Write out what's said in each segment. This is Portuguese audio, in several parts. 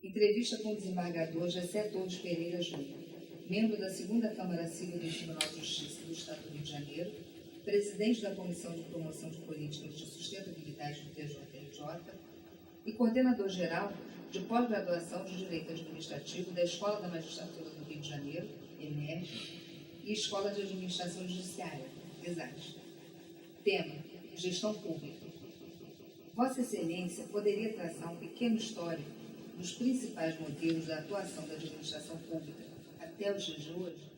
Entrevista com o desembargador Jessé Torres Pereira Júnior, membro da 2ª Câmara Civil do Tribunal de Justiça do Estado do Rio de Janeiro, presidente da Comissão de Promoção de Políticas de Sustentabilidade do TJRJ e coordenador-geral de pós-graduação de Direito Administrativo da Escola da Magistratura do Rio de Janeiro, EMERG, e Escola de Administração Judiciária, ESAD. Tema: Gestão Pública. Vossa Excelência poderia traçar um pequeno histórico dos principais modelos da atuação da administração pública até os dias de hoje?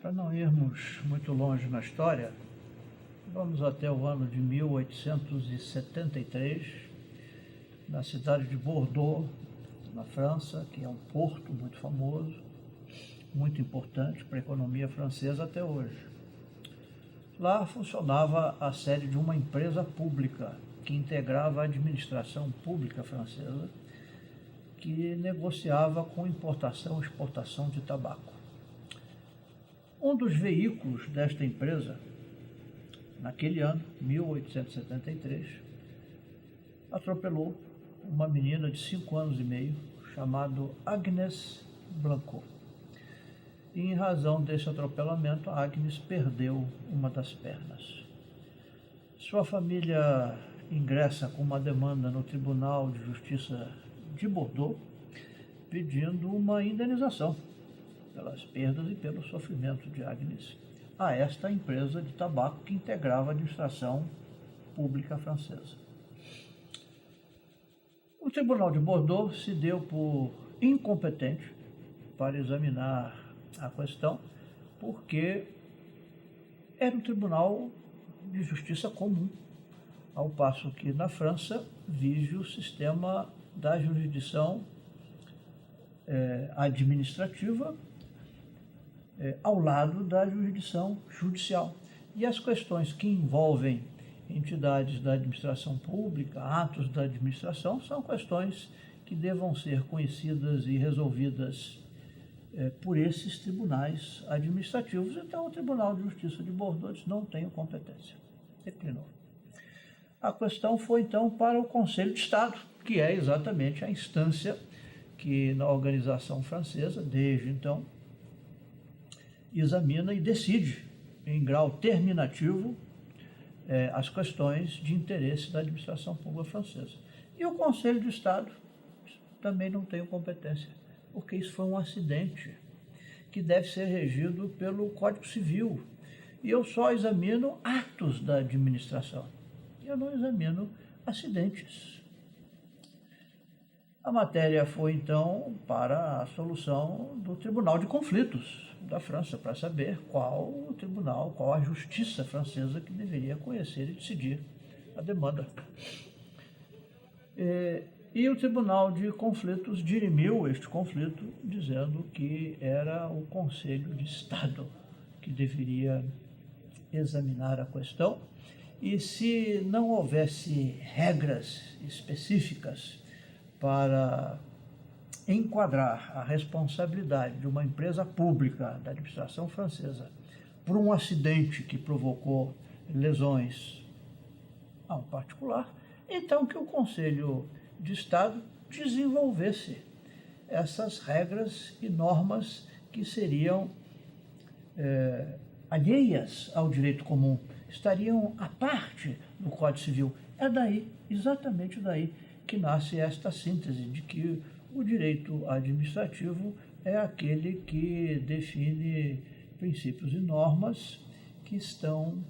Para não irmos muito longe na história, vamos até o ano de 1873, na cidade de Bordeaux, na França, que é um porto muito famoso, muito importante para a economia francesa até hoje. Lá funcionava a sede de uma empresa pública que integrava a administração pública francesa, que negociava com importação e exportação de tabaco. Um dos veículos desta empresa, naquele ano, 1873, atropelou uma menina de 5 anos e meio, chamada Agnès Blanco. E, em razão desse atropelamento, a Agnes perdeu uma das pernas. Sua família ingressa com uma demanda no Tribunal de Justiça de Bordeaux, pedindo uma indenização pelas perdas e pelo sofrimento de Agnes a esta empresa de tabaco que integrava a administração pública francesa. O Tribunal de Bordeaux se deu por incompetente para examinar a questão, porque era um tribunal de justiça comum, ao passo que na França vige o sistema da jurisdição administrativa ao lado da jurisdição judicial. E as questões que envolvem entidades da administração pública, atos da administração, são questões que devam ser conhecidas e resolvidas por esses tribunais administrativos. Então, o Tribunal de Justiça de Bordeaux não tem competência. Declinou. A questão foi, então, para o Conselho de Estado, que é exatamente a instância que, na organização francesa, desde então, examina e decide, em grau terminativo, as questões de interesse da administração pública francesa. E o Conselho de Estado também não tem competência, porque isso foi um acidente que deve ser regido pelo Código Civil. E eu só examino atos da administração. Eu não examino acidentes. A matéria foi, então, para a solução do Tribunal de Conflitos da França, para saber qual o tribunal, qual a justiça francesa que deveria conhecer e decidir a demanda. E o Tribunal de Conflitos dirimiu este conflito, dizendo que era o Conselho de Estado que deveria examinar a questão, e se não houvesse regras específicas para enquadrar a responsabilidade de uma empresa pública da administração francesa por um acidente que provocou lesões a um particular, então que o Conselho de Estado desenvolvesse essas regras e normas que seriam alheias ao direito comum, estariam à parte do Código Civil. É daí, exatamente daí, que nasce esta síntese de que o direito administrativo é aquele que define princípios e normas que estão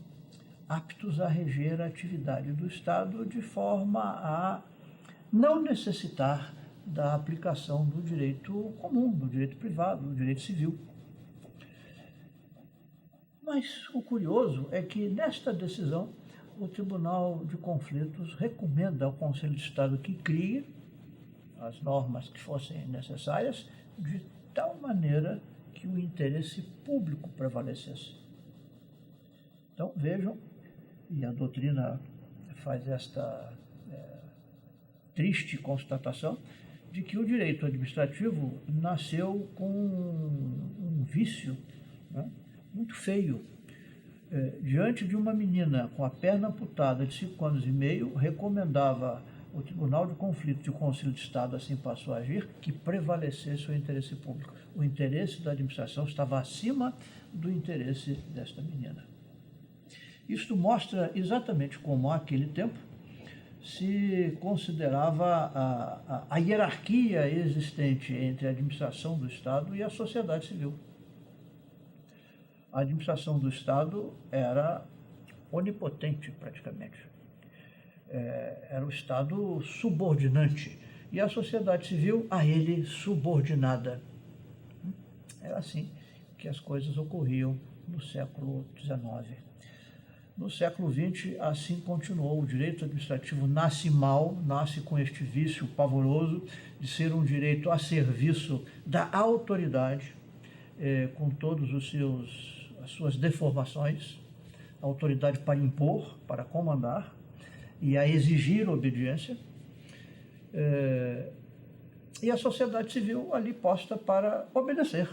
aptos a reger a atividade do Estado de forma a não necessitar da aplicação do direito comum, do direito privado, do direito civil. Mas o curioso é que, nesta decisão, o Tribunal de Conflitos recomenda ao Conselho de Estado que crie as normas que fossem necessárias de tal maneira que o interesse público prevalecesse. Então, vejam, e a doutrina faz esta triste constatação de que o direito administrativo nasceu com um vício, né, muito feio. Diante de uma menina com a perna amputada de 5 anos e meio, recomendava o Tribunal de Conflito de Conselho de Estado assim passou a agir, que prevalecesse o interesse público. O interesse da administração estava acima do interesse desta menina. Isto mostra exatamente como, naquele tempo, se considerava a hierarquia existente entre a administração do Estado e a sociedade civil. A administração do Estado era onipotente, praticamente. Era o Estado subordinante e a sociedade civil a ele subordinada. Era assim que as coisas ocorriam no século XIX. No século XX, assim continuou. O direito administrativo nasce mal, nasce com este vício pavoroso de ser um direito a serviço da autoridade, com todas as suas deformações, a autoridade para impor, para comandar e a exigir obediência, e a sociedade civil ali posta para obedecer,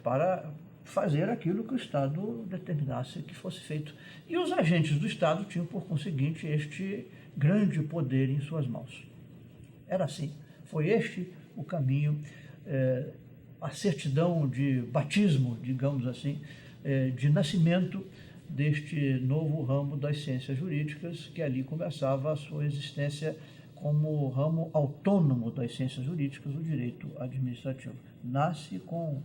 para fazer aquilo que o Estado determinasse que fosse feito. E os agentes do Estado tinham, por conseguinte, este grande poder em suas mãos. Era assim. Foi este o caminho, a certidão de batismo, digamos assim, de nascimento deste novo ramo das ciências jurídicas, que ali começava a sua existência como ramo autônomo das ciências jurídicas, o direito administrativo. Nasce com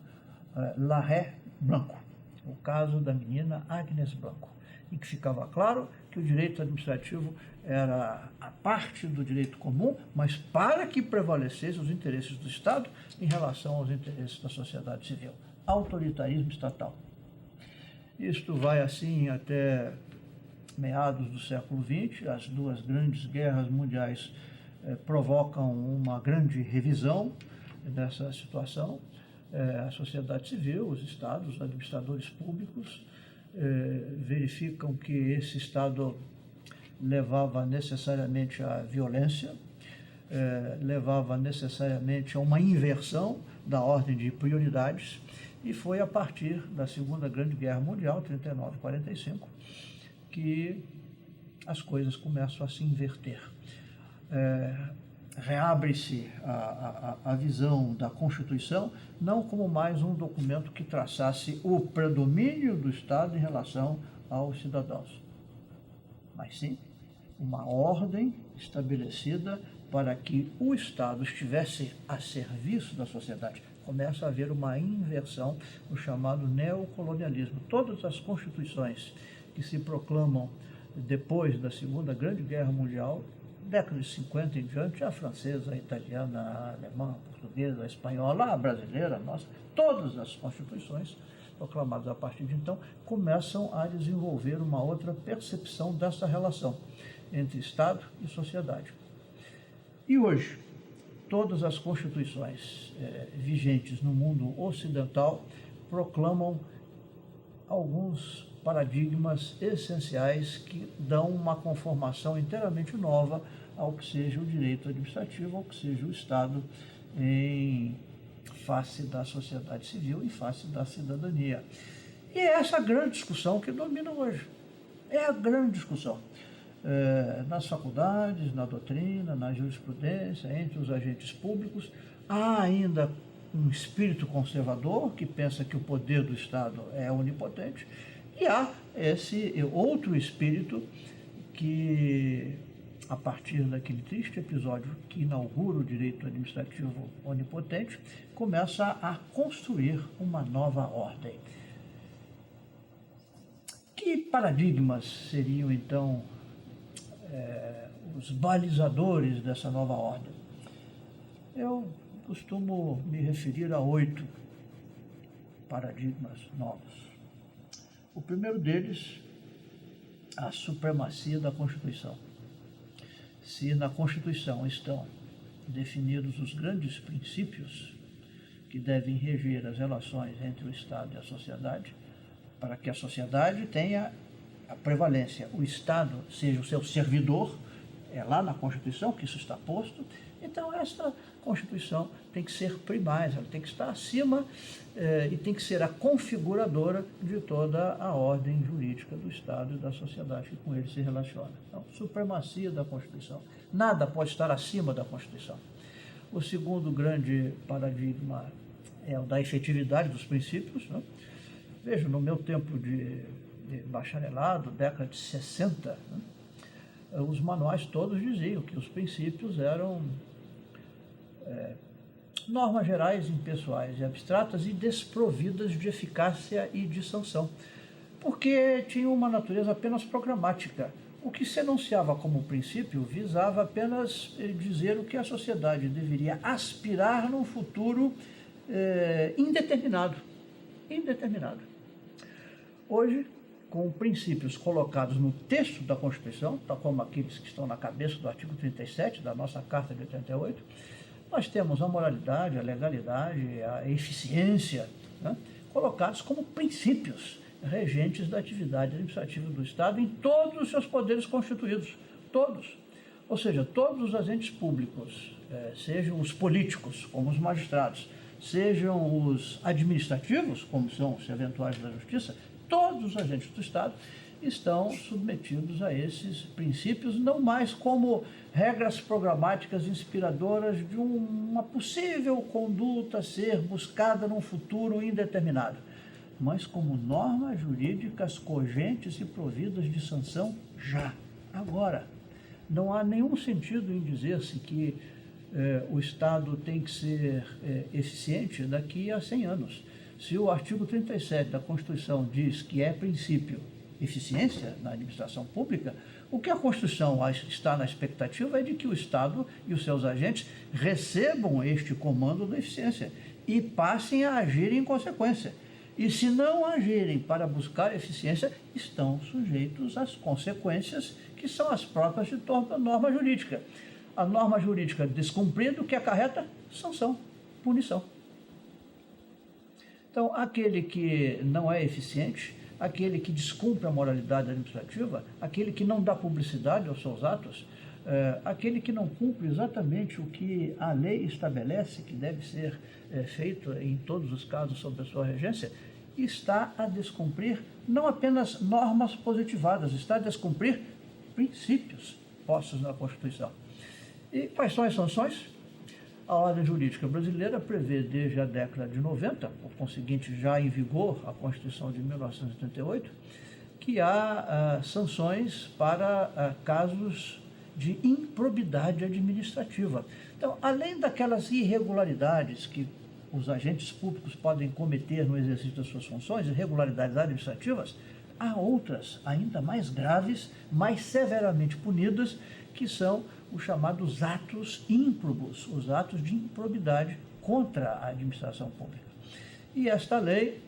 Larrey Blanco, o caso da menina Agnes Blanco, em que ficava claro que o direito administrativo era a parte do direito comum, mas para que prevalecessem os interesses do Estado em relação aos interesses da sociedade civil. Autoritarismo estatal. Isto vai assim até meados do século XX. As duas grandes guerras mundiais provocam uma grande revisão dessa situação. A sociedade civil, os estados, os administradores públicos verificam que esse Estado levava necessariamente à violência, levava necessariamente a uma inversão da ordem de prioridades, e foi a partir da Segunda Grande Guerra Mundial, 39 e 45, que as coisas começam a se inverter. Reabre-se a visão da Constituição não como mais um documento que traçasse o predomínio do Estado em relação aos cidadãos, mas sim uma ordem estabelecida para que o Estado estivesse a serviço da sociedade. Começa a haver uma inversão no chamado neocolonialismo. Todas as constituições que se proclamam depois da Segunda Grande Guerra Mundial, década de 50 em diante, a francesa, a italiana, a alemã, a portuguesa, a espanhola, a brasileira, a nossa, todas as constituições proclamadas a partir de então começam a desenvolver uma outra percepção dessa relação entre Estado e sociedade. E hoje, todas as constituições vigentes no mundo ocidental proclamam alguns paradigmas essenciais que dão uma conformação inteiramente nova ao que seja o direito administrativo, ao que seja o Estado em face da sociedade civil, em face da cidadania. E é essa grande discussão que domina hoje. É a grande discussão. Nas faculdades, na doutrina, na jurisprudência, entre os agentes públicos, há ainda um espírito conservador que pensa que o poder do Estado é onipotente, e há esse outro espírito que, a partir daquele triste episódio que inaugura o direito administrativo onipotente, começa a construir uma nova ordem. Que paradigmas seriam, então, os balizadores dessa nova ordem? Eu costumo me referir a 8 paradigmas novos. O primeiro deles, a supremacia da Constituição. Se na Constituição estão definidos os grandes princípios que devem reger as relações entre o Estado e a sociedade, para que a sociedade tenha a prevalência, o Estado seja o seu servidor, é lá na Constituição que isso está posto. Então, esta Constituição tem que ser primaz, ela tem que estar acima e tem que ser a configuradora de toda a ordem jurídica do Estado e da sociedade que com ele se relaciona. Então, supremacia da Constituição. Nada pode estar acima da Constituição. O segundo grande paradigma é o da efetividade dos princípios, né? Veja, no meu tempo de bacharelado, década de 60, né, os manuais todos diziam que os princípios eram normas gerais impessoais e abstratas e desprovidas de eficácia e de sanção, porque tinham uma natureza apenas programática. O que se enunciava como princípio visava apenas dizer o que a sociedade deveria aspirar num futuro indeterminado. Hoje, com princípios colocados no texto da Constituição, tal como aqueles que estão na cabeça do artigo 37 da nossa Carta de 88, nós temos a moralidade, a legalidade, a eficiência, né, colocados como princípios regentes da atividade administrativa do Estado em todos os seus poderes constituídos, todos. Ou seja, todos os agentes públicos, sejam os políticos, como os magistrados, sejam os administrativos, como são os eventuais da Justiça, todos os agentes do Estado estão submetidos a esses princípios, não mais como regras programáticas inspiradoras de uma possível conduta a ser buscada num futuro indeterminado, mas como normas jurídicas cogentes e providas de sanção já, agora. Não há nenhum sentido em dizer-se que o Estado tem que ser eficiente daqui a 100 anos. Se o artigo 37 da Constituição diz que é princípio eficiência na administração pública, o que a Constituição está na expectativa é de que o Estado e os seus agentes recebam este comando da eficiência e passem a agir em consequência. E se não agirem para buscar eficiência, estão sujeitos às consequências que são as próprias de toda norma jurídica. A norma jurídica descumprida, o que acarreta? Sanção, punição. Então, aquele que não é eficiente, aquele que descumpre a moralidade administrativa, aquele que não dá publicidade aos seus atos, aquele que não cumpre exatamente o que a lei estabelece que deve ser feito em todos os casos sob a sua regência, está a descumprir não apenas normas positivadas, está a descumprir princípios postos na Constituição. E quais são as sanções? A ordem jurídica brasileira prevê desde a década de 90, por conseguinte já em vigor a Constituição de 1988, que há sanções para casos de improbidade administrativa. Então, além daquelas irregularidades que os agentes públicos podem cometer no exercício das suas funções, irregularidades administrativas, há outras ainda mais graves, mais severamente punidas, que são os chamados atos ímprobos, os atos de improbidade contra a administração pública. E esta lei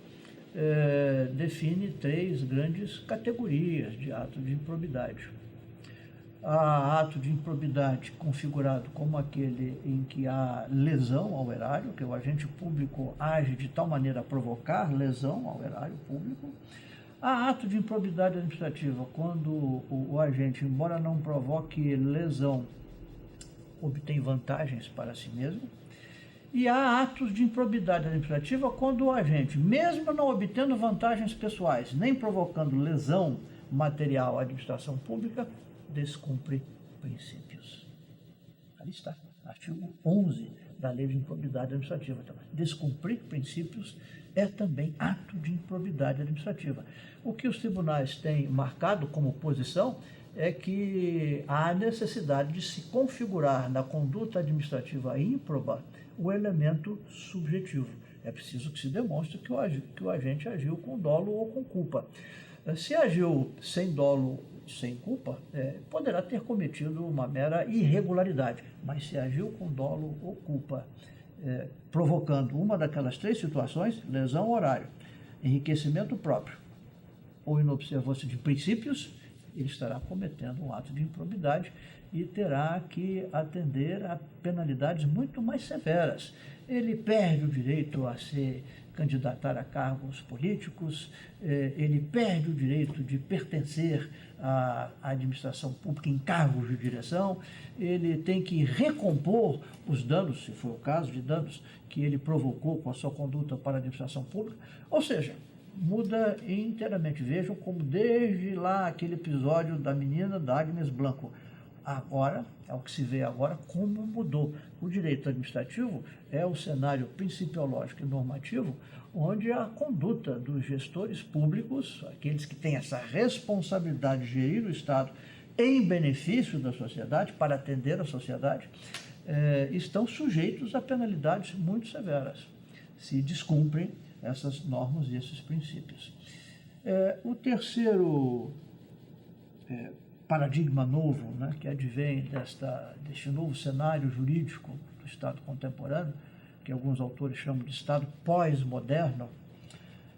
define 3 grandes categorias de atos de improbidade. Há ato de improbidade configurado como aquele em que há lesão ao erário, que o agente público age de tal maneira a provocar lesão ao erário público. Há ato de improbidade administrativa quando o agente, embora não provoque lesão, obtém vantagens para si mesmo. E há atos de improbidade administrativa quando o agente, mesmo não obtendo vantagens pessoais, nem provocando lesão material à administração pública, descumpre princípios. Ali está, artigo 11 da Lei de Improbidade Administrativa. Então, descumprir princípios é também ato de improbidade administrativa. O que os tribunais têm marcado como posição é que há necessidade de se configurar na conduta administrativa ímproba o elemento subjetivo. É preciso que se demonstre que o agente agiu com dolo ou com culpa. Se agiu sem dolo, sem culpa, poderá ter cometido uma mera irregularidade, mas se agiu com dolo ou culpa, provocando uma daquelas 3 situações, lesão ao horário, enriquecimento próprio ou inobservância de princípios, ele estará cometendo um ato de improbidade e terá que atender a penalidades muito mais severas. Ele perde o direito a ser candidatar a cargos políticos, ele perde o direito de pertencer à administração pública em cargos de direção, ele tem que recompor os danos, se for o caso, de danos que ele provocou com a sua conduta para a administração pública, ou seja, muda inteiramente. Vejam como desde lá aquele episódio da menina da Agnes Blanco, agora, é o que se vê agora, como mudou. O direito administrativo é o cenário principiológico e normativo onde a conduta dos gestores públicos, aqueles que têm essa responsabilidade de gerir o Estado em benefício da sociedade, para atender a sociedade, estão sujeitos a penalidades muito severas, se descumprem essas normas e esses princípios. O terceiro paradigma novo, né, que advém deste novo cenário jurídico do Estado contemporâneo, que alguns autores chamam de Estado pós-moderno,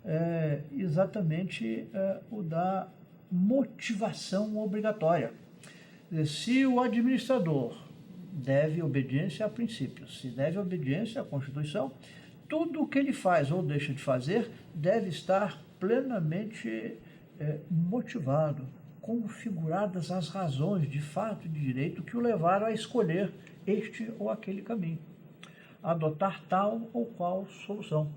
é exatamente o da motivação obrigatória. Se o administrador deve obediência a princípios, se deve obediência à Constituição, tudo o que ele faz ou deixa de fazer deve estar plenamente motivado, configuradas as razões de fato e de direito que o levaram a escolher este ou aquele caminho, adotar tal ou qual solução.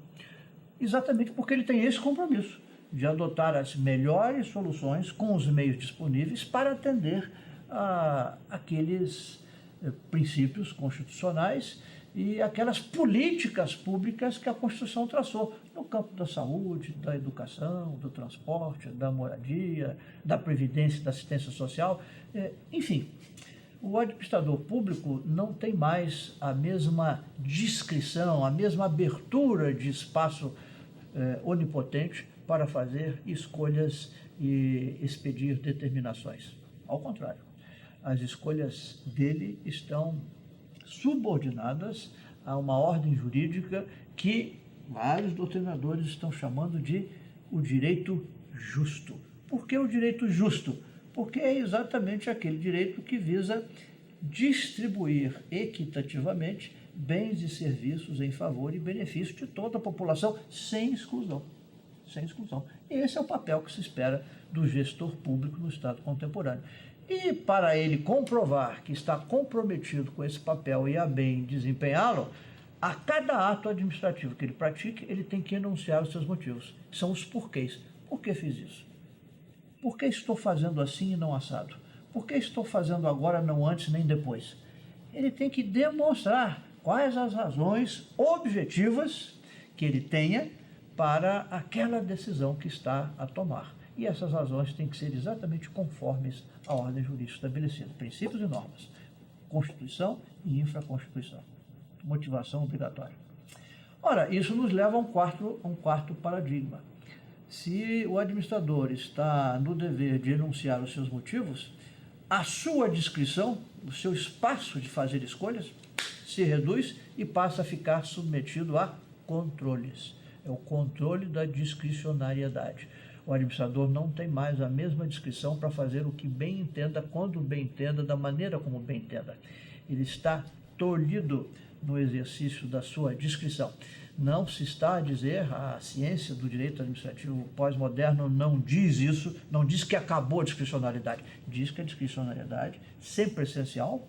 Exatamente porque ele tem esse compromisso de adotar as melhores soluções com os meios disponíveis para atender a aqueles princípios constitucionais e aquelas políticas públicas que a Constituição traçou no campo da saúde, da educação, do transporte, da moradia, da previdência, da assistência social, enfim. O administrador público não tem mais a mesma discrição, a mesma abertura de espaço onipotente para fazer escolhas e expedir determinações. Ao contrário, as escolhas dele estão subordinadas a uma ordem jurídica que vários doutrinadores estão chamando de o direito justo. Por que o direito justo? Porque é exatamente aquele direito que visa distribuir equitativamente bens e serviços em favor e benefício de toda a população, sem exclusão. Sem exclusão. Esse é o papel que se espera do gestor público no Estado contemporâneo. E para ele comprovar que está comprometido com esse papel e a bem desempenhá-lo, a cada ato administrativo que ele pratique, ele tem que enunciar os seus motivos. São os porquês. Por que fiz isso? Por que estou fazendo assim e não assado? Por que estou fazendo agora, não antes nem depois? Ele tem que demonstrar quais as razões objetivas que ele tenha para aquela decisão que está a tomar. E essas razões têm que ser exatamente conformes à ordem jurídica estabelecida, princípios e normas, Constituição e infraconstituição, motivação obrigatória. Ora, isso nos leva a um quarto paradigma. Se o administrador está no dever de enunciar os seus motivos, a sua discrição, o seu espaço de fazer escolhas, se reduz e passa a ficar submetido a controles. É o controle da discricionariedade. O administrador não tem mais a mesma discrição para fazer o que bem entenda, quando bem entenda, da maneira como bem entenda. Ele está tolhido no exercício da sua discrição. Não se está a dizer, a ciência do direito administrativo pós-moderno não diz isso, não diz que acabou a discricionariedade. Diz que a discricionariedade, sempre essencial,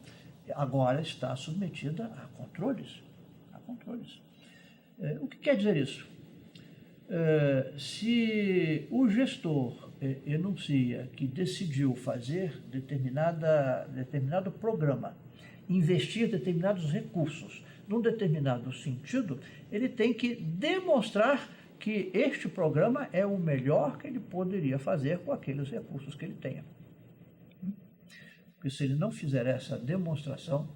agora está submetida a controles. O que quer dizer isso? Se o gestor enuncia que decidiu fazer determinado programa, investir determinados recursos num determinado sentido, ele tem que demonstrar que este programa é o melhor que ele poderia fazer com aqueles recursos que ele tenha. Porque se ele não fizer essa demonstração,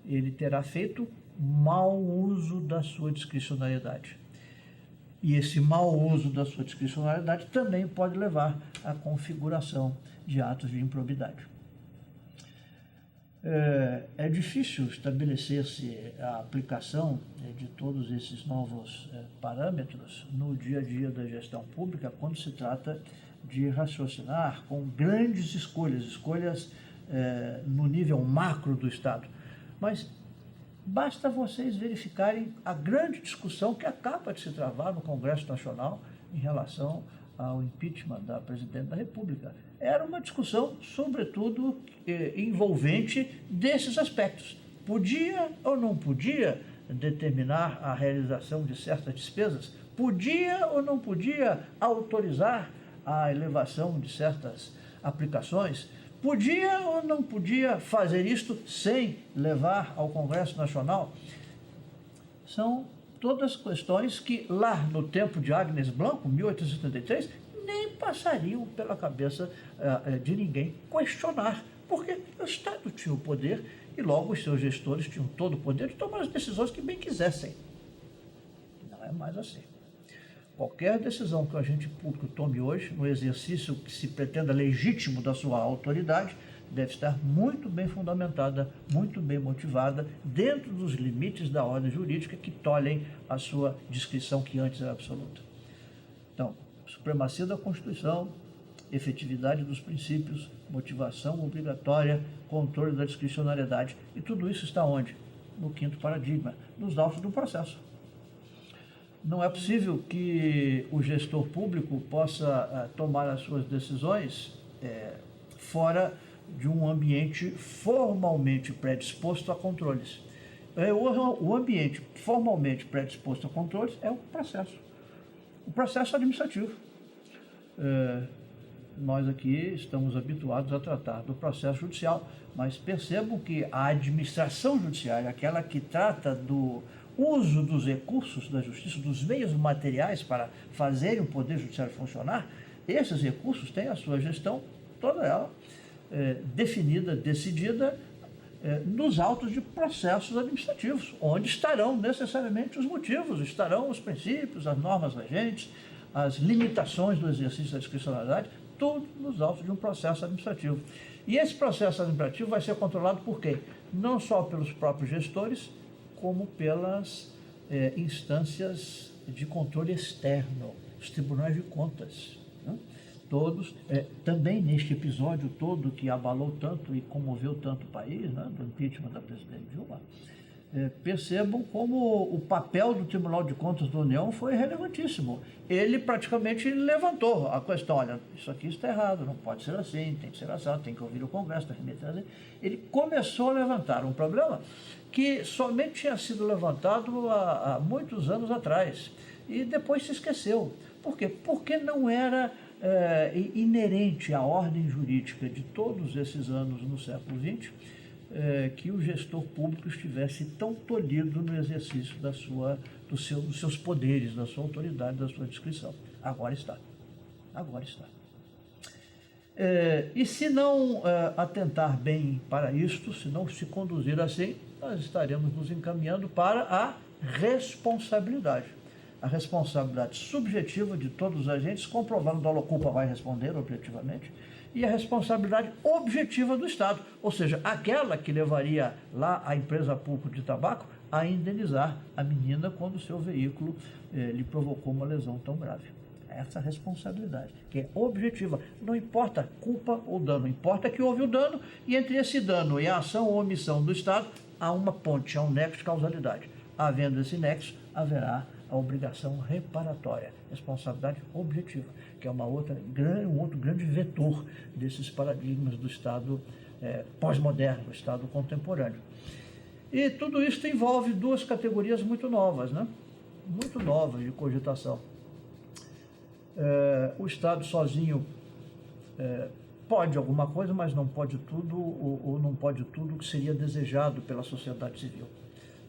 ele terá feito mau uso da sua discricionariedade. E esse mau uso da sua discricionariedade também pode levar à configuração de atos de improbidade. É difícil estabelecer-se a aplicação de todos esses novos parâmetros no dia a dia da gestão pública quando se trata de raciocinar com grandes escolhas no nível macro do Estado. Mas Basta vocês verificarem a grande discussão que acaba de se travar no Congresso Nacional em relação ao impeachment da Presidente da República. Era uma discussão, sobretudo, envolvente desses aspectos. Podia ou não podia determinar a realização de certas despesas? Podia ou não podia autorizar a elevação de certas aplicações? Podia ou não podia fazer isto sem levar ao Congresso Nacional? São todas questões que lá no tempo de Agnes Blanco, 1873, nem passariam pela cabeça de ninguém questionar, porque o Estado tinha o poder e logo os seus gestores tinham todo o poder de tomar as decisões que bem quisessem. Não é mais assim. Qualquer decisão que o agente público tome hoje, no exercício que se pretenda legítimo da sua autoridade, deve estar muito bem fundamentada, muito bem motivada, dentro dos limites da ordem jurídica que tolhem a sua discrição, que antes era absoluta. Então, supremacia da Constituição, efetividade dos princípios, motivação obrigatória, controle da discricionariedade. E tudo isso está onde? No quinto paradigma, nos autos do processo. Não é possível que o gestor público possa tomar as suas decisões fora de um ambiente formalmente predisposto a controles. O ambiente formalmente predisposto a controles é o processo administrativo. Nós aqui estamos habituados a tratar do processo judicial, mas percebam que a administração judiciária, aquela que trata do uso dos recursos da justiça, dos meios materiais para fazerem o poder judiciário funcionar, esses recursos têm a sua gestão, toda ela, definida, decidida, nos autos de processos administrativos, onde estarão necessariamente os motivos, estarão os princípios, as normas regentes, as limitações do exercício da discricionariedade, tudo nos autos de um processo administrativo. E esse processo administrativo vai ser controlado por quem? Não só pelos próprios gestores, como pelas instâncias de controle externo, os tribunais de contas, né? Todos, também neste episódio todo que abalou tanto e comoveu tanto o país, né, do impeachment da presidente Dilma, percebam como o papel do Tribunal de Contas da União foi relevantíssimo. Ele praticamente levantou a questão, olha, isso aqui está errado, não pode ser assim, tem que ser assim, tem que ouvir o Congresso, tem que remeter. Ele começou a levantar um problema que somente tinha sido levantado há muitos anos atrás e depois se esqueceu. Por quê? Porque não era inerente à ordem jurídica de todos esses anos no século XX que o gestor público estivesse tão tolhido no exercício dos seus poderes, da sua autoridade, da sua discrição. Agora está. Agora está. E se não atentar bem para isto, se não se conduzir assim, nós estaremos nos encaminhando para a responsabilidade. A responsabilidade subjetiva de todos os agentes, comprovando dolo culpa vai responder objetivamente, e a responsabilidade objetiva do Estado, ou seja, aquela que levaria lá a empresa pública de tabaco a indenizar a menina quando o seu veículo lhe provocou uma lesão tão grave. Essa responsabilidade, que é objetiva, não importa culpa ou dano, importa que houve o dano e entre esse dano e a ação ou omissão do Estado há uma ponte, há um nexo de causalidade. Havendo esse nexo, haverá a obrigação reparatória, responsabilidade objetiva, que é um outro grande vetor desses paradigmas do Estado pós-moderno, do Estado contemporâneo. E tudo isso envolve duas categorias muito novas, né? Muito novas de cogitação. O Estado sozinho pode alguma coisa, mas não pode tudo, ou não pode tudo que seria desejado pela sociedade civil.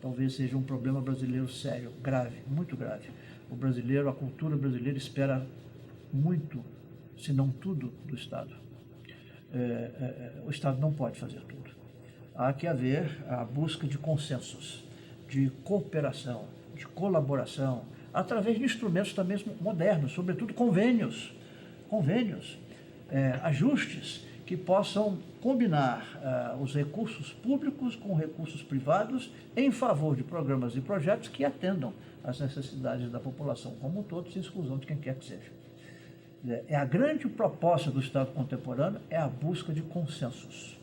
Talvez seja um problema brasileiro sério, grave, muito grave. O brasileiro, a cultura brasileira espera muito, se não tudo, do Estado. O Estado não pode fazer tudo. Há que haver a busca de consensos, de cooperação, de colaboração, através de instrumentos também modernos, sobretudo convênios, ajustes que possam combinar os recursos públicos com recursos privados em favor de programas e projetos que atendam às necessidades da população como um todo, sem exclusão de quem quer que seja. A grande proposta do Estado contemporâneo é a busca de consensos.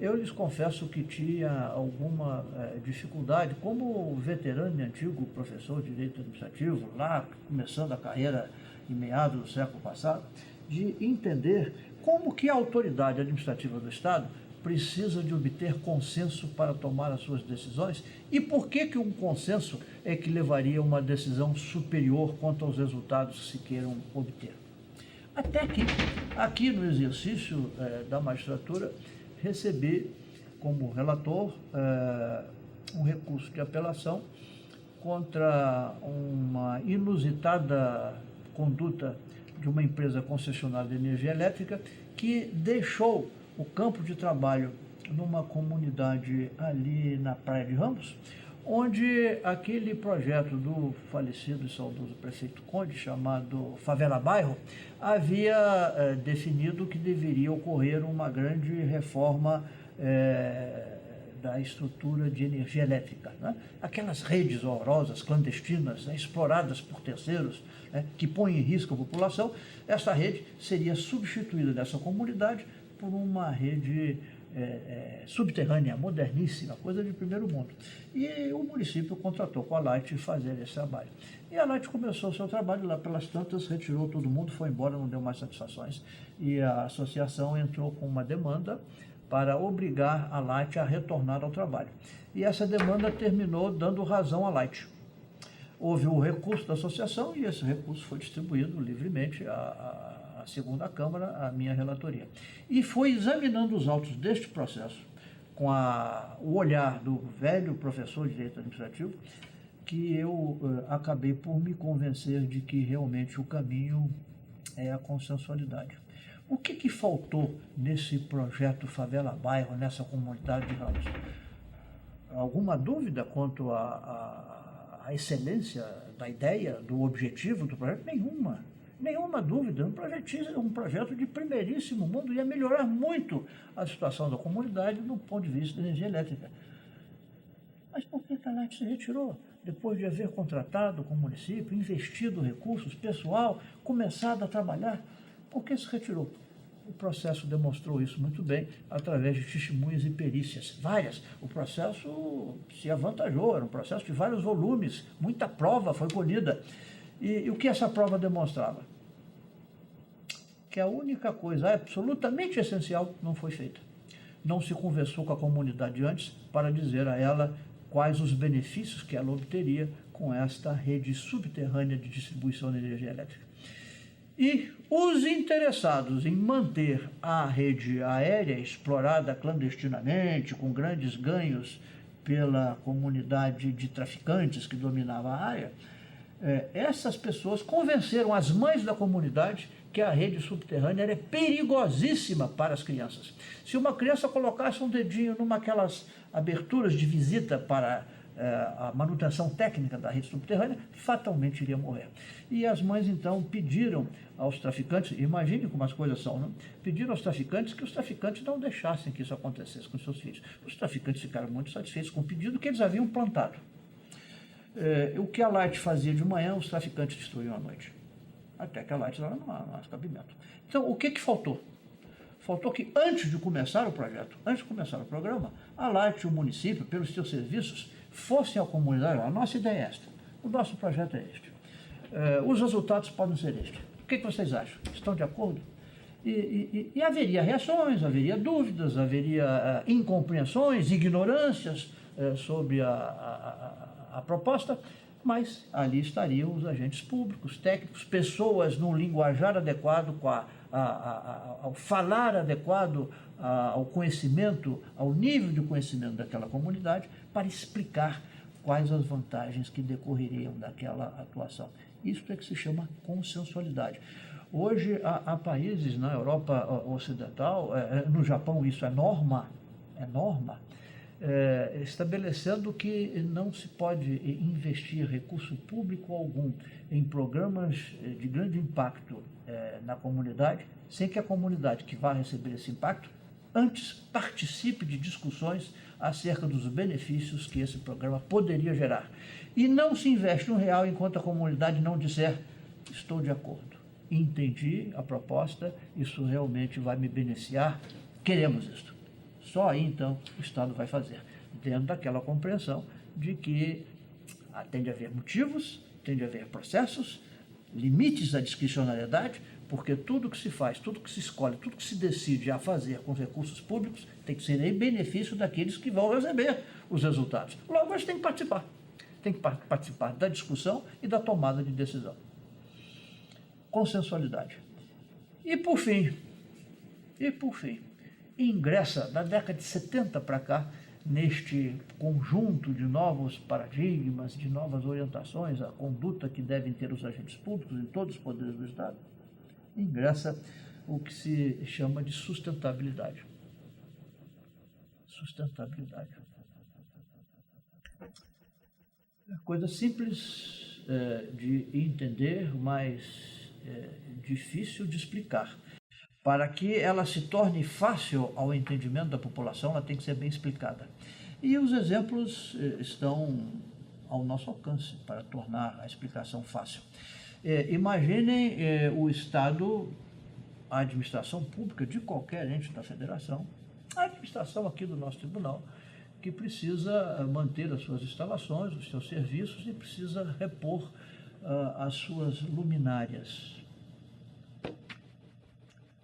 Eu lhes confesso que tinha alguma dificuldade, como veterano e antigo professor de direito administrativo, lá começando a carreira em meados do século passado, de entender como que a autoridade administrativa do Estado precisa de obter consenso para tomar as suas decisões e por que um consenso é que levaria a uma decisão superior quanto aos resultados que se queiram obter. Até que, aqui no exercício da magistratura, recebi como relator um recurso de apelação contra uma inusitada conduta de uma empresa concessionária de energia elétrica que deixou o campo de trabalho numa comunidade ali na Praia de Ramos, onde aquele projeto do falecido e saudoso prefeito Conde, chamado Favela Bairro, havia definido que deveria ocorrer uma grande reforma da estrutura de energia elétrica. Né? Aquelas redes horrorosas, clandestinas, exploradas por terceiros, que põem em risco a população, essa rede seria substituída nessa comunidade por uma rede subterrânea, moderníssima, coisa de primeiro mundo. E o município contratou com a Light fazer esse trabalho. E a Light começou o seu trabalho, lá pelas tantas, retirou todo mundo, foi embora, não deu mais satisfações. E a associação entrou com uma demanda para obrigar a Light a retornar ao trabalho. E essa demanda terminou dando razão à Light. Houve o recurso da associação e esse recurso foi distribuído livremente à segunda Câmara, à minha relatoria. E foi examinando os autos deste processo, com o olhar do velho professor de Direito Administrativo, que eu acabei por me convencer de que realmente o caminho é a consensualidade. O que faltou nesse projeto Favela Bairro, nessa comunidade de Ramos? Alguma dúvida quanto à excelência da ideia, do objetivo do projeto? Nenhuma dúvida. Um projeto de primeiríssimo mundo, ia melhorar muito a situação da comunidade do ponto de vista da energia elétrica. Mas por que a Light se retirou? Depois de haver contratado com o município, investido recursos, pessoal, começado a trabalhar, por que se retirou? O processo demonstrou isso muito bem, através de testemunhas e perícias, várias. O processo se avantajou, era um processo de vários volumes, muita prova foi colhida. E o que essa prova demonstrava? Que a única coisa absolutamente essencial não foi feita. Não se conversou com a comunidade antes para dizer a ela quais os benefícios que ela obteria com esta rede subterrânea de distribuição de energia elétrica. E os interessados em manter a rede aérea explorada clandestinamente, com grandes ganhos pela comunidade de traficantes que dominava a área, essas pessoas convenceram as mães da comunidade que a rede subterrânea era perigosíssima para as crianças. Se uma criança colocasse um dedinho numa aquelas aberturas de visita para a manutenção técnica da rede subterrânea, fatalmente iria morrer. E as mães, então, pediram aos traficantes, imagine como as coisas são, né? Pediram aos traficantes que os traficantes não deixassem que isso acontecesse com seus filhos. Os traficantes ficaram muito satisfeitos com o pedido que eles haviam plantado. O que a Light fazia de manhã, os traficantes destruíam à noite. Até que a Light não há cabimento. Então, o que faltou? Faltou que, antes de começar o projeto, antes de começar o programa, a Light e o município, pelos seus serviços, fossem à comunidade. A nossa ideia é esta, o nosso projeto é este. Os resultados podem ser estes. O que vocês acham? Estão de acordo? E haveria reações, haveria dúvidas, haveria incompreensões, ignorâncias sobre a proposta, mas ali estariam os agentes públicos, técnicos, pessoas no linguajar adequado, ao falar adequado, ao conhecimento, ao nível de conhecimento daquela comunidade, para explicar quais as vantagens que decorreriam daquela atuação. Isso é que se chama consensualidade. Hoje, há países na Europa Ocidental, no Japão isso é norma, estabelecendo que não se pode investir recurso público algum em programas de grande impacto na comunidade, sem que a comunidade que vai receber esse impacto antes participe de discussões acerca dos benefícios que esse programa poderia gerar. E não se investe R$1 enquanto a comunidade não disser: estou de acordo, entendi a proposta, isso realmente vai me beneficiar queremos isso. Só aí, então, o Estado vai fazer, dentro daquela compreensão de que tem de haver motivos, tem de haver processos, limites à discricionariedade, porque tudo que se faz, tudo que se escolhe, tudo que se decide a fazer com os recursos públicos tem que ser em benefício daqueles que vão receber os resultados. Logo, eles têm que participar. Tem que participar da discussão e da tomada de decisão. Consensualidade. E por fim, ingressa da década de 70 para cá, neste conjunto de novos paradigmas, de novas orientações, a conduta que devem ter os agentes públicos em todos os poderes do Estado, ingressa o que se chama de sustentabilidade. Sustentabilidade. É coisa simples de entender, mas difícil de explicar. Para que ela se torne fácil ao entendimento da população, ela tem que ser bem explicada. E os exemplos estão ao nosso alcance para tornar a explicação fácil. Imaginem o Estado, a administração pública de qualquer ente da federação, a administração aqui do nosso tribunal, que precisa manter as suas instalações, os seus serviços e precisa repor as suas luminárias.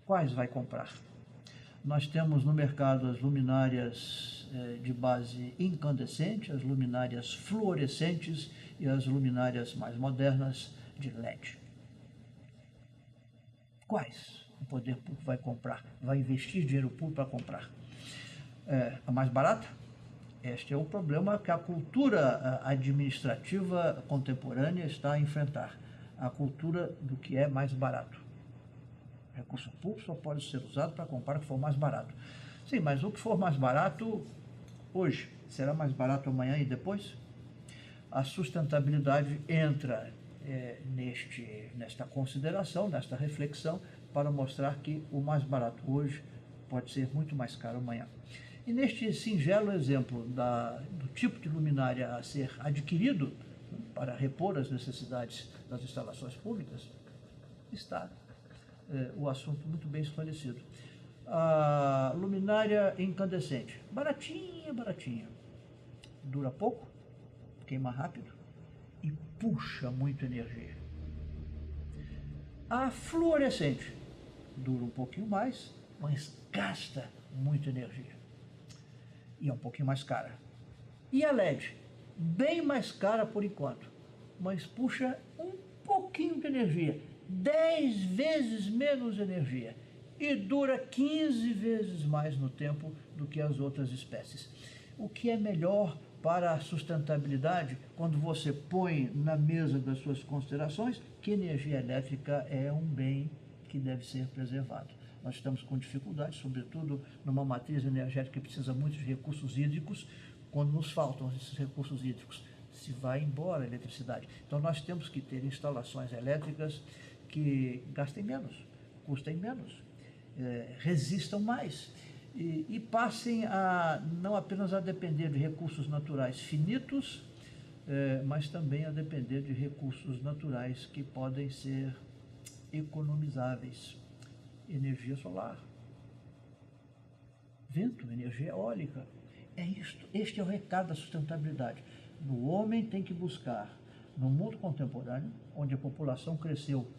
Quais vai comprar? Nós temos no mercado as luminárias de base incandescente, as luminárias fluorescentes e as luminárias mais modernas de LED. Quais o poder público vai comprar? Vai investir dinheiro público para comprar? A mais barata? Este é o problema que a cultura administrativa contemporânea está a enfrentar. A cultura do que é mais barato. Recurso público só pode ser usado para comprar o que for mais barato. Sim, mas o que for mais barato hoje, será mais barato amanhã e depois? A sustentabilidade entra nesta consideração, nesta reflexão, para mostrar que o mais barato hoje pode ser muito mais caro amanhã. E neste singelo exemplo do tipo de luminária a ser adquirido para repor as necessidades das instalações públicas, está o assunto muito bem esclarecido. A luminária incandescente, baratinha, dura pouco, queima rápido e puxa muito energia. A fluorescente dura um pouquinho mais, mas gasta muita energia e é um pouquinho mais cara. E a LED, bem mais cara por enquanto, mas puxa um pouquinho de energia, 10 vezes menos energia e dura 15 vezes mais no tempo do que as outras espécies. O que é melhor para a sustentabilidade quando você põe na mesa das suas considerações que energia elétrica é um bem que deve ser preservado. Nós estamos com dificuldades, sobretudo numa matriz energética que precisa muito de recursos hídricos, quando nos faltam esses recursos hídricos, se vai embora a eletricidade. Então nós temos que ter instalações elétricas que gastem menos, custem menos, resistam mais e passem a não apenas a depender de recursos naturais finitos, mas também a depender de recursos naturais que podem ser economizáveis. Energia solar, vento, energia eólica. Este é o recado da sustentabilidade. O homem tem que buscar, no mundo contemporâneo, onde a população cresceu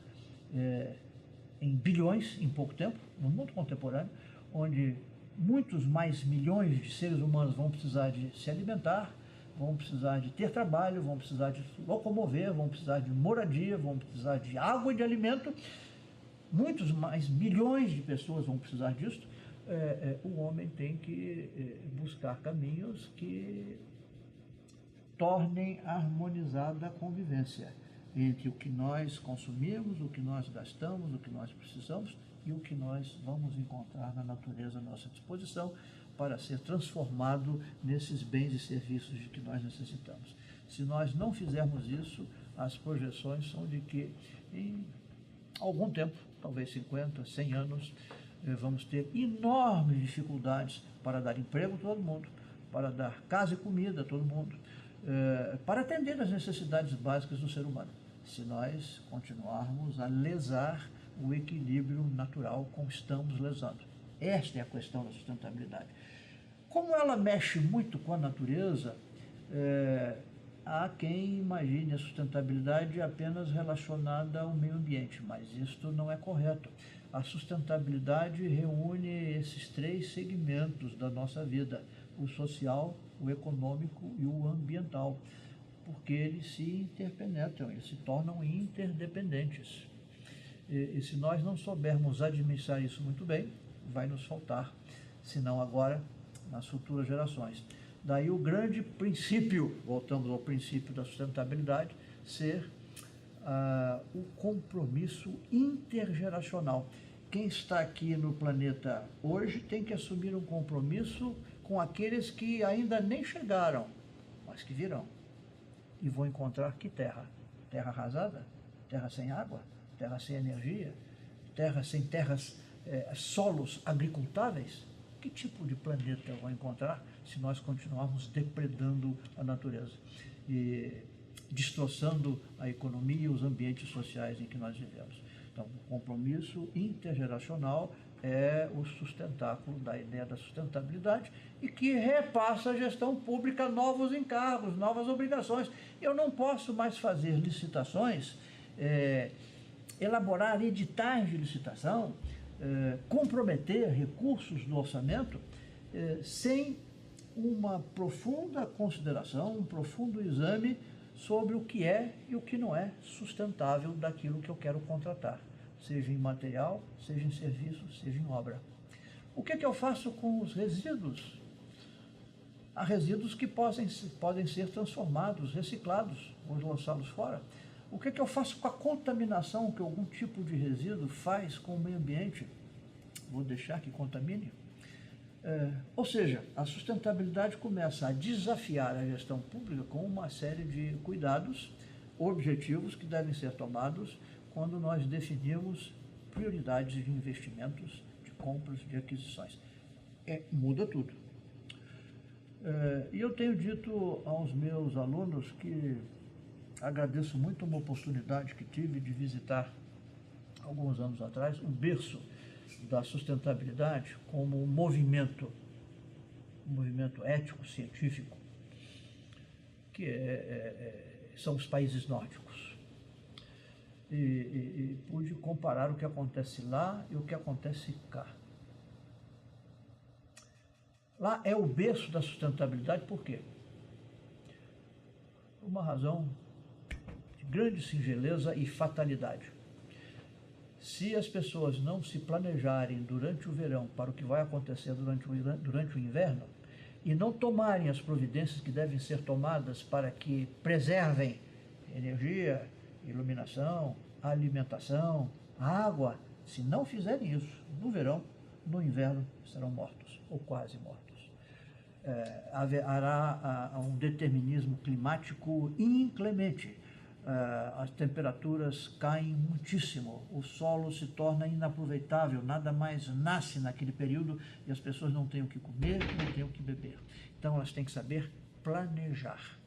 em bilhões em pouco tempo, no mundo contemporâneo, onde muitos mais milhões de seres humanos vão precisar de se alimentar, vão precisar de ter trabalho, vão precisar de se locomover, vão precisar de moradia, vão precisar de água e de alimento. Muitos mais milhões de pessoas vão precisar disso. O homem tem que buscar caminhos que tornem harmonizada a convivência entre o que nós consumimos, o que nós gastamos, o que nós precisamos e o que nós vamos encontrar na natureza à nossa disposição para ser transformado nesses bens e serviços de que nós necessitamos. Se nós não fizermos isso, as projeções são de que em algum tempo, talvez 50, 100 anos, vamos ter enormes dificuldades para dar emprego a todo mundo, para dar casa e comida a todo mundo, para atender as necessidades básicas do ser humano, se nós continuarmos a lesar o equilíbrio natural como estamos lesando. Esta é a questão da sustentabilidade. Como ela mexe muito com a natureza, há quem imagine a sustentabilidade apenas relacionada ao meio ambiente, mas isto não é correto. A sustentabilidade reúne esses três segmentos da nossa vida: o social, o econômico e o ambiental, porque eles se interpenetram, eles se tornam interdependentes. E se nós não soubermos administrar isso muito bem, vai nos faltar, se não agora, nas futuras gerações. Daí o grande princípio, voltamos ao princípio da sustentabilidade, ser o compromisso intergeracional. Quem está aqui no planeta hoje tem que assumir um compromisso com aqueles que ainda nem chegaram, mas que virão. E vão encontrar que terra? Terra arrasada? Terra sem água? Terra sem energia? Terra sem solos agricultáveis? Que tipo de planeta vão encontrar se nós continuarmos depredando a natureza e destroçando a economia e os ambientes sociais em que nós vivemos? Então, o compromisso intergeracional é o sustentáculo da ideia da sustentabilidade e que repassa à gestão pública novos encargos, novas obrigações. Eu não posso mais fazer licitações, elaborar editais de licitação, comprometer recursos do orçamento sem uma profunda consideração, um profundo exame sobre o que é e o que não é sustentável daquilo que eu quero contratar, seja em material, seja em serviço, seja em obra. O que é que eu faço com os resíduos? Há resíduos que podem ser transformados, reciclados, ou lançá-los fora. O que é que eu faço com a contaminação que algum tipo de resíduo faz com o meio ambiente? Vou deixar que contamine? Ou seja, a sustentabilidade começa a desafiar a gestão pública com uma série de cuidados, objetivos que devem ser tomados quando nós definimos prioridades de investimentos, de compras, de aquisições. Muda tudo. E eu tenho dito aos meus alunos que agradeço muito uma oportunidade que tive de visitar, alguns anos atrás, o berço da sustentabilidade como um movimento ético, científico, que são os países nórdicos. E pude comparar o que acontece lá e o que acontece cá. Lá é o berço da sustentabilidade, por quê? Por uma razão de grande singeleza e fatalidade. Se as pessoas não se planejarem durante o verão para o que vai acontecer durante o inverno e não tomarem as providências que devem ser tomadas para que preservem energia, iluminação, alimentação, água, se não fizerem isso no verão, no inverno serão mortos, ou quase mortos. Haverá um determinismo climático inclemente. As temperaturas caem muitíssimo, o solo se torna inaproveitável, nada mais nasce naquele período e as pessoas não têm o que comer, não têm o que beber. Então elas têm que saber planejar.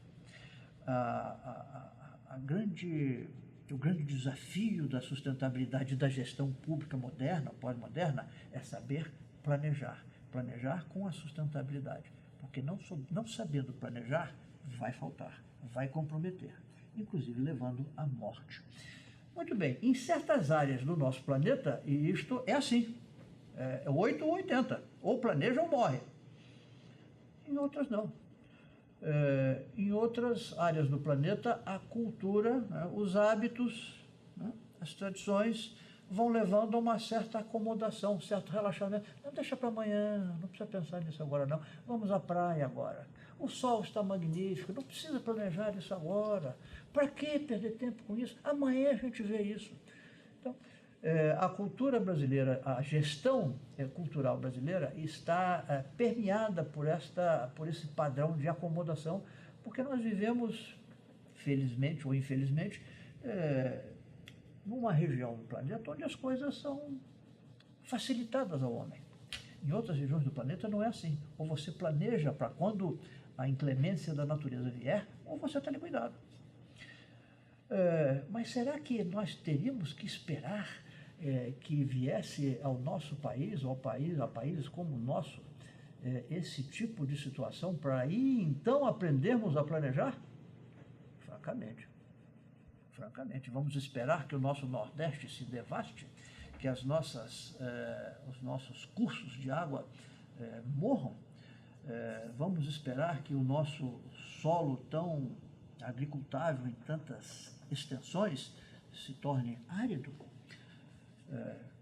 O grande desafio da sustentabilidade da gestão pública moderna, pós-moderna, é saber planejar. Planejar com a sustentabilidade, porque não sabendo planejar, vai faltar, vai comprometer, inclusive levando à morte. Muito bem, em certas áreas do nosso planeta, e isto é assim, 8 ou 80, ou planeja ou morre. Em outras não. Em outras áreas do planeta, a cultura, os hábitos, as tradições vão levando a uma certa acomodação, um certo relaxamento. Não, deixa para amanhã, não precisa pensar nisso agora não. Vamos à praia agora. O sol está magnífico, não precisa planejar isso agora. Para que perder tempo com isso? Amanhã a gente vê isso. Então, a cultura brasileira, a gestão cultural brasileira está permeada por esse padrão de acomodação, porque nós vivemos, felizmente ou infelizmente, numa região do planeta onde as coisas são facilitadas ao homem. Em outras regiões do planeta não é assim. Ou você planeja para quando a inclemência da natureza vier, ou você está de cuidado. Mas será que nós teríamos que esperar que viesse ao nosso país, ou a países como o nosso, esse tipo de situação para aí então aprendermos a planejar? Francamente. Vamos esperar que o nosso Nordeste se devaste, que os nossos cursos de água morram? Vamos esperar que o nosso solo tão agricultável em tantas extensões se torne árido?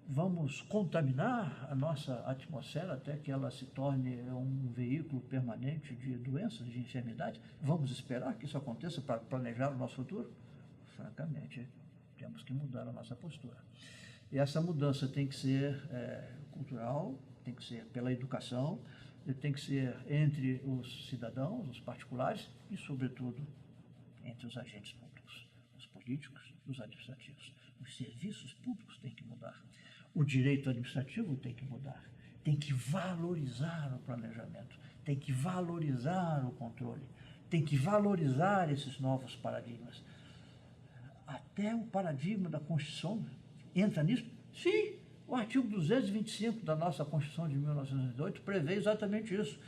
Vamos contaminar a nossa atmosfera até que ela se torne um veículo permanente de doenças, de enfermidades? Vamos esperar que isso aconteça para planejar o nosso futuro? Francamente, temos que mudar a nossa postura. E essa mudança tem que ser cultural, tem que ser pela educação, tem que ser entre os cidadãos, os particulares e, sobretudo, entre os agentes públicos, os políticos, os administrativos. Os serviços públicos têm que mudar. O direito administrativo tem que mudar. Tem que valorizar o planejamento, tem que valorizar o controle, tem que valorizar esses novos paradigmas. Até o paradigma da Constituição entra nisso? Sim, o artigo 225 da nossa Constituição de 1988 prevê exatamente isso.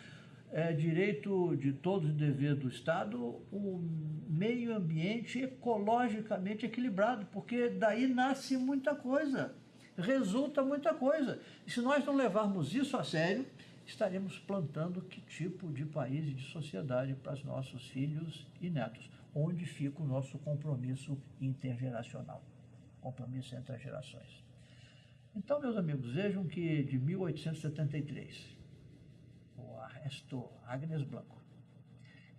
É direito de todos e dever do Estado o meio ambiente ecologicamente equilibrado, porque daí nasce muita coisa, resulta muita coisa. E se nós não levarmos isso a sério, estaremos plantando que tipo de país e de sociedade para os nossos filhos e netos? Onde fica o nosso compromisso intergeracional, compromisso entre as gerações. Então, meus amigos, vejam que de 1873, o arresto Agnes Blanco,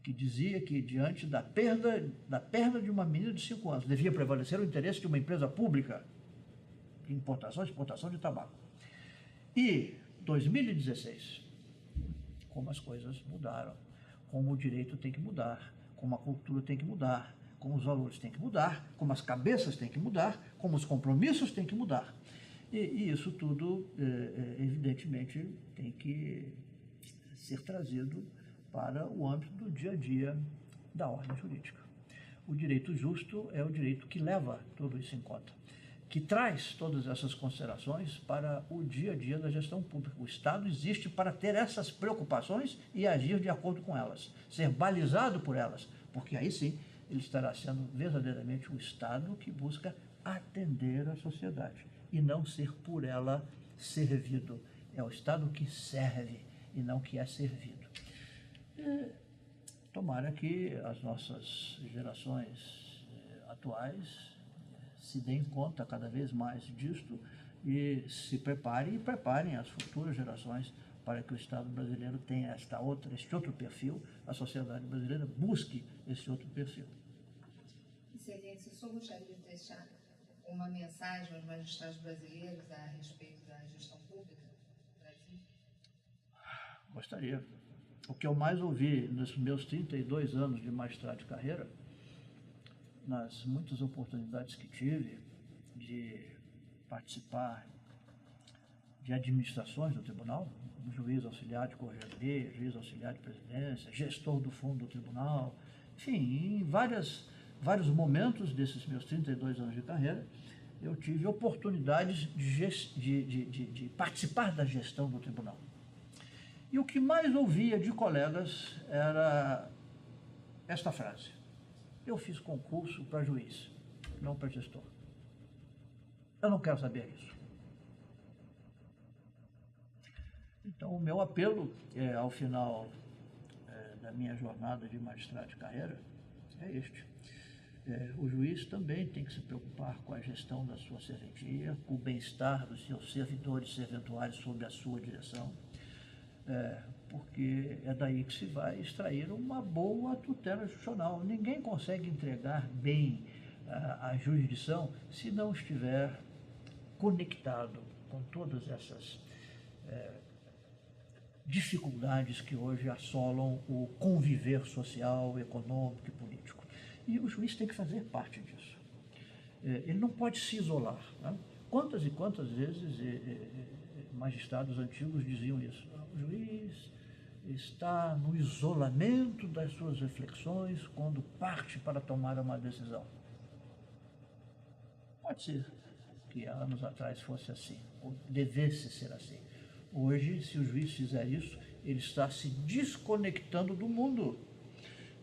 que dizia que diante da perda de uma menina de 5 anos, devia prevalecer o interesse de uma empresa pública de importação e exportação de tabaco. E 2016, como as coisas mudaram, como o direito tem que mudar, como a cultura tem que mudar, como os valores têm que mudar, como as cabeças têm que mudar, como os compromissos têm que mudar. E isso tudo, evidentemente, tem que ser trazido para o âmbito do dia a dia da ordem jurídica. O direito justo é o direito que leva tudo isso em conta, que traz todas essas considerações para o dia a dia da gestão pública. O Estado existe para ter essas preocupações e agir de acordo com elas, ser balizado por elas, porque aí sim ele estará sendo verdadeiramente o Estado que busca atender a sociedade e não ser por ela servido. É o Estado que serve e não que é servido. Tomara que as nossas gerações atuais se deem conta cada vez mais disto e se preparem e preparem as futuras gerações para que o Estado brasileiro tenha este outro perfil, a sociedade brasileira busque esse outro perfil. Excelência, o senhor gostaria de deixar uma mensagem aos magistrados brasileiros a respeito da gestão pública do Brasil? Gostaria. O que eu mais ouvi nos meus 32 anos de magistrado de carreira, nas muitas oportunidades que tive de participar de administrações do tribunal, juiz auxiliar de corregedoria, juiz auxiliar de presidência, gestor do fundo do tribunal, enfim, em vários momentos desses meus 32 anos de carreira, eu tive oportunidades de participar da gestão do tribunal. E o que mais ouvia de colegas era esta frase: eu fiz concurso para juiz, não para gestor. Eu não quero saber isso. Então, o meu apelo ao final da minha jornada de magistrado de carreira é este. O juiz também tem que se preocupar com a gestão da sua serventia, com o bem-estar dos seus servidores e serventuários sob a sua direção, porque é daí que se vai extrair uma boa tutela jurisdicional. Ninguém consegue entregar bem a jurisdição se não estiver conectado com todas essas dificuldades que hoje assolam o conviver social, econômico e político. E o juiz tem que fazer parte disso. Ele não pode se isolar. Né? Quantas e quantas vezes magistrados antigos diziam isso? O juiz está no isolamento das suas reflexões quando parte para tomar uma decisão. Pode ser que há anos atrás fosse assim, ou devesse ser assim. Hoje, se o juiz fizer isso, ele está se desconectando do mundo.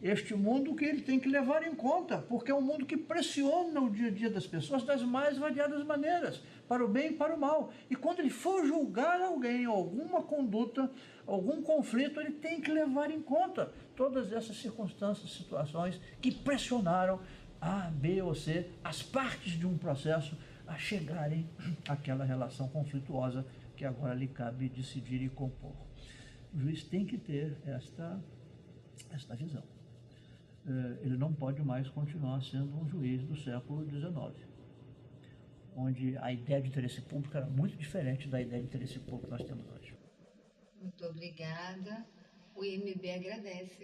Este mundo que ele tem que levar em conta, porque é um mundo que pressiona o dia a dia das pessoas das mais variadas maneiras, para o bem e para o mal. E quando ele for julgar alguém, alguma conduta, algum conflito, ele tem que levar em conta todas essas circunstâncias, situações que pressionaram A, B ou C, as partes de um processo, a chegarem àquela relação conflituosa que agora lhe cabe decidir e compor. O juiz tem que ter esta visão. Ele não pode mais continuar sendo um juiz do século XIX, onde a ideia de interesse público era muito diferente da ideia de interesse público que nós temos hoje. Muito obrigada. O IMB agradece.